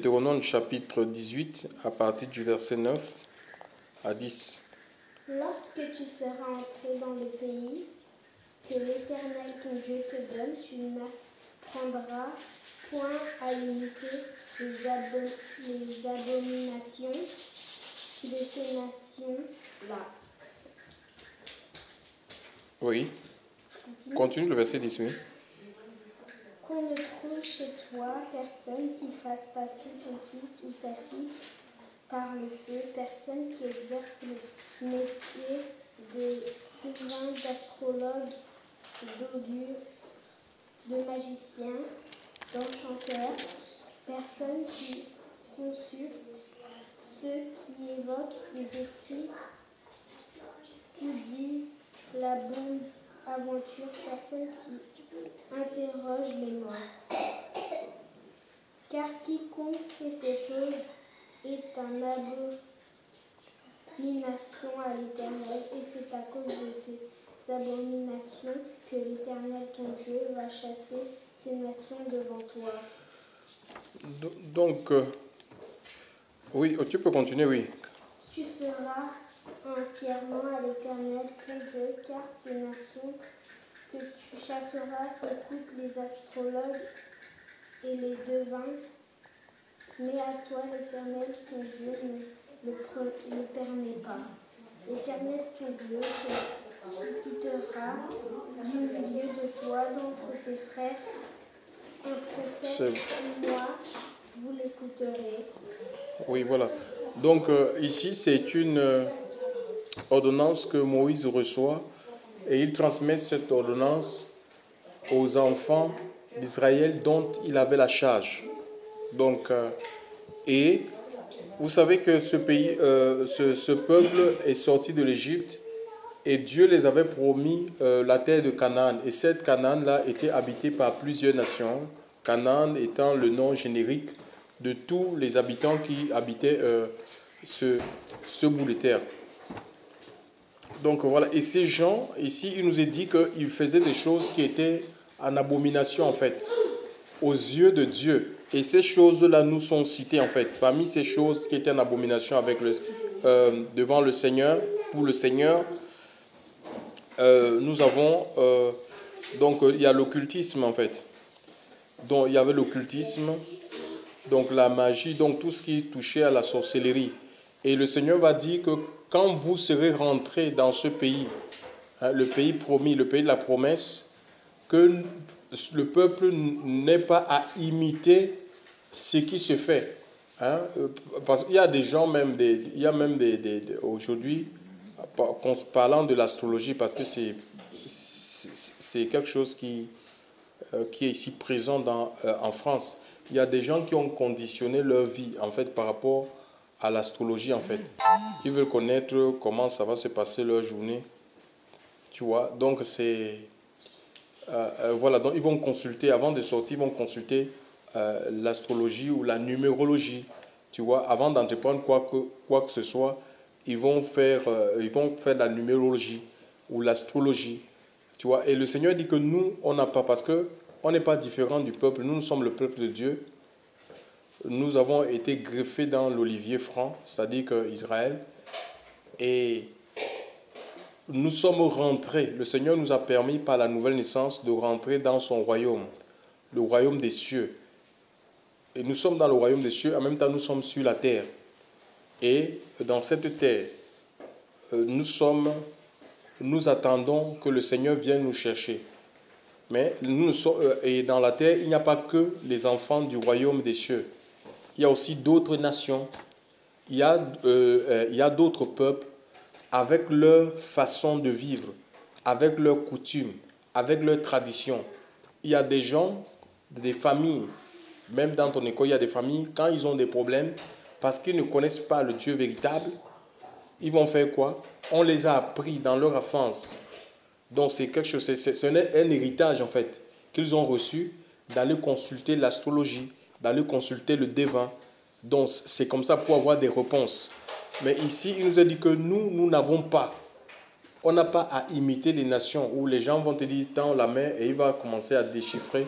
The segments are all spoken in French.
Deutéronome chapitre 18 à partir du verset 9 à 10. Lorsque tu seras entré dans le pays que l'Éternel ton Dieu te donne, tu n'apprendras point à imiter les abominations de ces nations-là. Oui. Continue le verset 10, oui. Qu'on ne trouve chez toi personne qui fasse passer son fils ou sa fille par le feu, personne qui exerce le métier de devin, d'astrologue, d'augure, de magicien, d'enchanteur, personne qui consulte ceux qui évoquent les esprits, qui disent la bonne aventure, personne qui interroge les morts. Car quiconque fait ces choses est un abomination à l'Éternel, et c'est à cause de ces abominations que l'Éternel ton Dieu va chasser ces nations devant toi. Donc, oui, tu peux continuer, oui. Tu seras entièrement à l'Éternel ton Dieu, car ces nations que tu chasseras écoutent les astrologues et les devins, mais à toi l'Éternel ton Dieu ne le permet pas. L'Éternel ton Dieu te suscitera du milieu de toi, d'entre tes frères, un prophète comme moi, vous l'écouterez. Oui, voilà. Donc ici, c'est une ordonnance que Moïse reçoit et il transmet cette ordonnance aux enfants d'Israël dont il avait la charge. Donc, et vous savez que ce pays, ce peuple est sorti de l'Égypte et Dieu les avait promis la terre de Canaan. Et cette Canaan-là était habitée par plusieurs nations. Canaan étant le nom générique de tous les habitants qui habitaient ce bout de terre. Donc voilà, et ces gens, ici, il nous est dit qu'ils faisaient des choses qui étaient en abomination en fait, aux yeux de Dieu. Et ces choses-là nous sont citées en fait. Parmi ces choses qui étaient en abomination devant le Seigneur, pour le Seigneur, nous avons, donc il y a l'occultisme en fait. Donc il y avait l'occultisme, donc la magie, donc tout ce qui touchait à la sorcellerie. Et le Seigneur va dire que quand vous serez rentrés dans ce pays, le pays promis, le pays de la promesse, que le peuple n'ait pas à imiter ce qui se fait. Parce qu'il y a des gens, il y a même aujourd'hui, parlant de l'astrologie, parce que c'est quelque chose qui est ici présent en France. Il y a des gens qui ont conditionné leur vie, en fait, par rapport à l'astrologie, en fait. Ils veulent connaître comment ça va se passer leur journée. Tu vois, donc c'est... voilà, donc ils vont consulter, avant de sortir, ils vont consulter l'astrologie ou la numérologie. Tu vois, avant d'entreprendre quoi que ce soit, ils vont faire la numérologie ou l'astrologie. Tu vois, et le Seigneur dit que nous, on n'a pas, parce qu'on n'est pas différent du peuple. Nous sommes le peuple de Dieu. Nous avons été greffés dans l'olivier franc, c'est-à-dire qu'Israël, et nous sommes rentrés. Le Seigneur nous a permis par la nouvelle naissance de rentrer dans son royaume, le royaume des cieux. Et nous sommes dans le royaume des cieux, en même temps nous sommes sur la terre. Et dans cette terre, nous attendons que le Seigneur vienne nous chercher. Mais et dans la terre, il n'y a pas que les enfants du royaume des cieux. Il y a aussi d'autres nations. Il y a d'autres peuples avec leur façon de vivre, avec leurs coutumes, avec leurs traditions. Il y a des gens, des familles, même dans ton école, il y a des familles, quand ils ont des problèmes, parce qu'ils ne connaissent pas le Dieu véritable, ils vont faire quoi? On les a appris dans leur enfance. Donc c'est quelque chose, c'est un héritage en fait, qu'ils ont reçu d'aller consulter l'astrologie, d'aller consulter le devin. Donc c'est comme ça pour avoir des réponses. Mais ici, il nous a dit que nous n'avons pas. On n'a pas à imiter les nations où les gens vont te dire, tends la main et il va commencer à déchiffrer.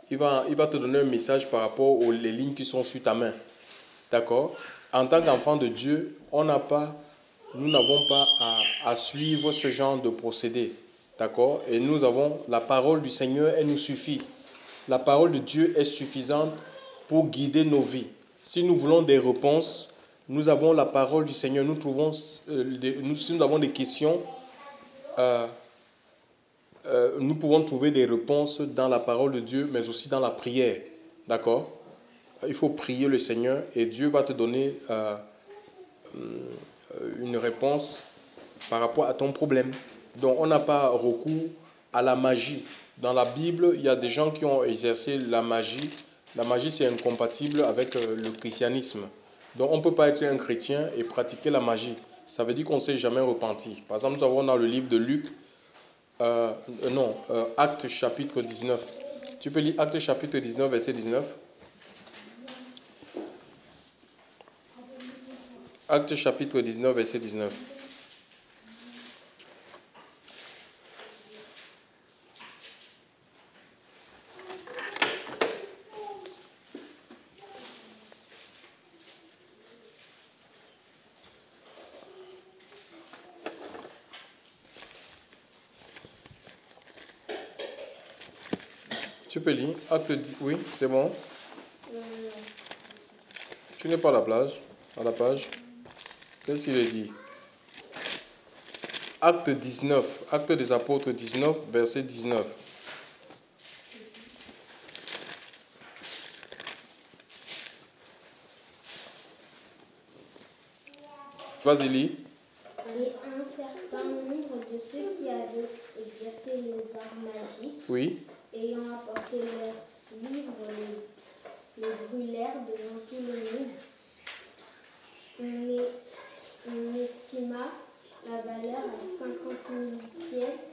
il va te donner un message par rapport aux les lignes qui sont sur ta main. D'accord? En tant qu'enfant de Dieu, nous n'avons pas à suivre ce genre de procédé. D'accord? Et nous avons la parole du Seigneur, elle nous suffit. La parole de Dieu est suffisante pour guider nos vies. Si nous voulons des réponses, nous avons la parole du Seigneur. Nous trouvons, si nous avons des questions, nous pouvons trouver des réponses dans la parole de Dieu, mais aussi dans la prière. D'accord? Il faut prier le Seigneur et Dieu va te donner une réponse par rapport à ton problème. Donc, on n'a pas recours à la magie. Dans la Bible, il y a des gens qui ont exercé la magie. La magie, c'est incompatible avec le christianisme. Donc, on ne peut pas être un chrétien et pratiquer la magie. Ça veut dire qu'on ne s'est jamais repenti. Par exemple, nous avons dans le livre de Luc, Actes chapitre 19. Tu peux lire Actes chapitre 19, verset 19. Actes chapitre 19, verset 19. Tu peux lire. Acte 10. Oui, c'est bon. Tu n'es pas à la plage. À la page. Qu'est-ce qu'il dit? Acte 19. Acte des apôtres 19, verset 19. Vas-y, lis. Et un certain nombre de ceux qui avaient exercé les arts magiques, Oui. ayant apporté leurs livres, les brûlèrent devant tout le monde. On estima la valeur à 50 000 pièces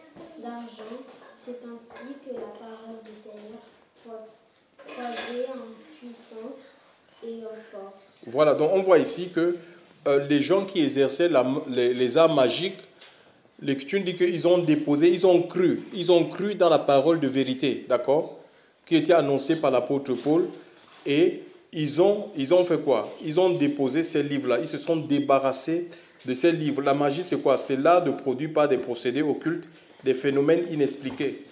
d'argent. C'est ainsi que la parole du Seigneur croisait en puissance et en force. Voilà, donc on voit ici que les gens qui exerçaient les arts magiques, l'Écriture dit qu'ils ont déposé, ils ont cru dans la parole de vérité, d'accord, qui était annoncée par l'apôtre Paul, et ils ont fait quoi? Ils ont déposé ces livres-là, ils se sont débarrassés de ces livres. La magie, c'est quoi? C'est l'art de produire par des procédés occultes des phénomènes inexpliqués,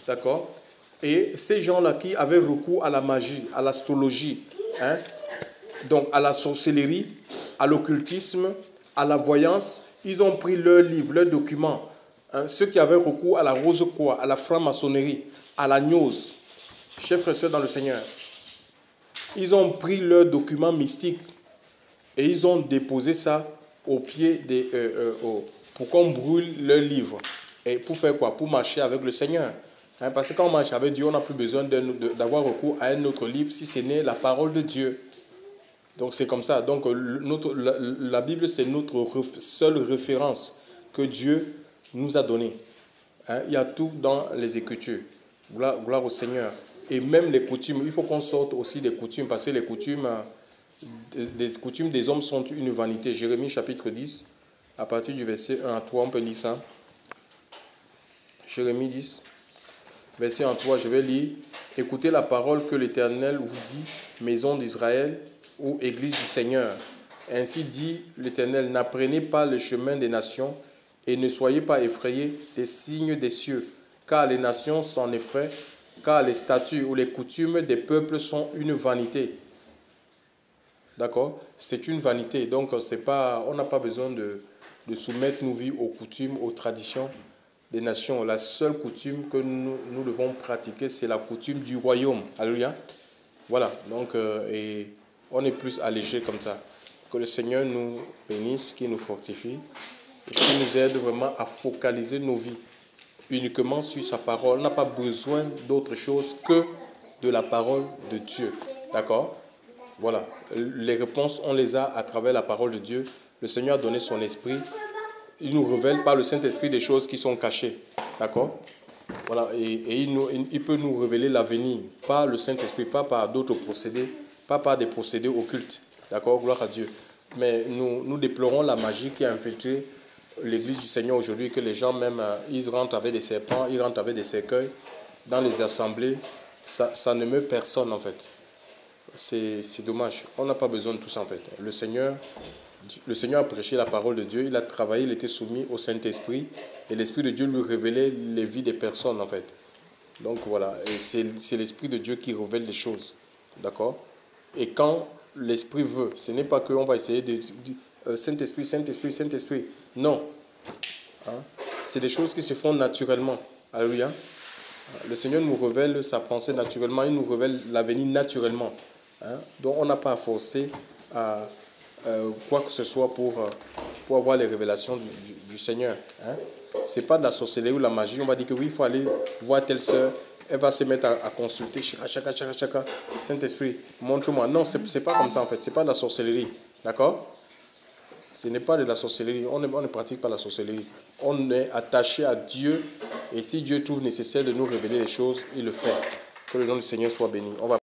d'accord? Et ces gens-là qui avaient recours à la magie, à l'astrologie, donc à la sorcellerie, à l'occultisme, à la voyance, ils ont pris leurs livres, leurs documents. Ceux qui avaient recours à la rose-croix, à la franc-maçonnerie, à la gnose, chers frères et sœurs dans le Seigneur, ils ont pris leurs documents mystiques et ils ont déposé ça au pied pour qu'on brûle leurs livres. Et pour faire quoi? Pour marcher avec le Seigneur. Parce que quand on marche avec Dieu, on n'a plus besoin d'avoir recours à un autre livre si ce n'est la parole de Dieu. Donc c'est comme ça. Donc la Bible, c'est notre seule référence que Dieu nous a donnée. Il y a tout dans les Écritures. Gloire au Seigneur. Et même les coutumes, il faut qu'on sorte aussi des coutumes, parce que les coutumes des hommes sont une vanité. Jérémie chapitre 10, à partir du verset 1 à 3, on peut lire ça. Jérémie 10, verset 1 à 3, je vais lire. Écoutez la parole que l'Éternel vous dit, maison d'Israël, ou Église du Seigneur. Ainsi dit l'Éternel, n'apprenez pas le chemin des nations et ne soyez pas effrayés des signes des cieux, car les nations s'en effraient, car les statuts ou les coutumes des peuples sont une vanité. D'accord? C'est une vanité, donc on n'a pas besoin de soumettre nos vies aux coutumes, aux traditions des nations. La seule coutume que nous devons pratiquer, c'est la coutume du royaume. Alléluia. Voilà, donc on est plus allégé comme ça. Que le Seigneur nous bénisse, qu'il nous fortifie, et qu'il nous aide vraiment à focaliser nos vies uniquement sur sa parole. On n'a pas besoin d'autre chose que de la parole de Dieu. D'accord? Voilà. Les réponses, on les a à travers la parole de Dieu. Le Seigneur a donné son esprit. Il nous révèle par le Saint-Esprit des choses qui sont cachées. D'accord? Voilà. Et il peut nous révéler l'avenir par le Saint-Esprit, pas par d'autres procédés, pas par des procédés occultes. D'accord? Gloire à Dieu. Mais nous déplorons la magie qui a infiltré l'Église du Seigneur aujourd'hui, que les gens même, ils rentrent avec des serpents, ils rentrent avec des cercueils dans les assemblées ça ne meut personne en fait. C'est dommage. On n'a pas besoin de tout ça en fait. Le Seigneur a prêché la parole de Dieu, il a travaillé, il était soumis au Saint-Esprit et l'Esprit de Dieu lui révélait les vies des personnes en fait. Donc voilà, et c'est l'Esprit de Dieu qui révèle les choses. D'accord? Et quand l'Esprit veut, ce n'est pas qu'on va essayer de Saint-Esprit, Saint-Esprit, Saint-Esprit. Non. Hein? C'est des choses qui se font naturellement. Alléluia. Le Seigneur nous révèle sa pensée naturellement, il nous révèle l'avenir naturellement. Hein? Donc on n'a pas à forcer à quoi que ce soit pour avoir les révélations du Seigneur. Hein? Ce n'est pas de la sorcellerie ou de la magie. On va dire que oui, il faut aller voir telle sœur. Elle va se mettre à consulter. Chaka. Saint-Esprit, montre-moi. Non, ce n'est pas comme ça en fait. Ce n'est pas de la sorcellerie. D'accord? Ce n'est pas de la sorcellerie. On ne pratique pas la sorcellerie. On est attaché à Dieu. Et si Dieu trouve nécessaire de nous révéler les choses, il le fait. Que le nom du Seigneur soit béni. On va